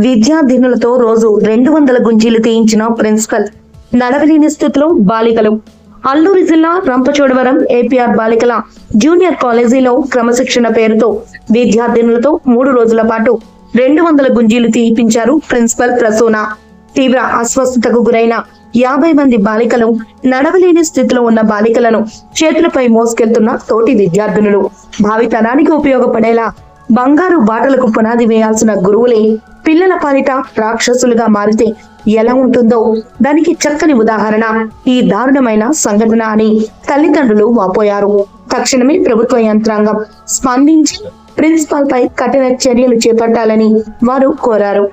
విద్యార్థినులతో రోజు 200 గుంజీలు తీయించిన ప్రిన్సిపల్. నడవలేని స్థితిలో బాలికలు. అల్లూరి జిల్లా రంపచోడవరం ఏపీఆర్ బాలికల జూనియర్ కాలేజీలో క్రమశిక్షణ పేరుతో విద్యార్థినులతో 3 రోజుల పాటు 200 గుంజీలు తీయించారు ప్రిన్సిపల్ ప్రసూన. తీవ్ర అస్వస్థతకు గురైన 50 మంది బాలికలు, నడవలేని స్థితిలో ఉన్న బాలికలను చేతులపై మోసుకెళ్తున్న తోటి విద్యార్థినులు. భావితరానికి ఉపయోగపడేలా బంగారు బాటలకు పునాది వేయాల్సిన గురువులే పిల్లల పాలిట రాక్షసులుగా మారితే ఎలా ఉంటుందో దానికి చక్కని ఉదాహరణ ఈ దారుణమైన సంఘటన అని తల్లిదండ్రులు వాపోయారు. తక్షణమే ప్రభుత్వ యంత్రాంగం స్పందించి ప్రిన్సిపాల్ పై కఠిన చర్యలు చేపట్టాలని వారు కోరారు.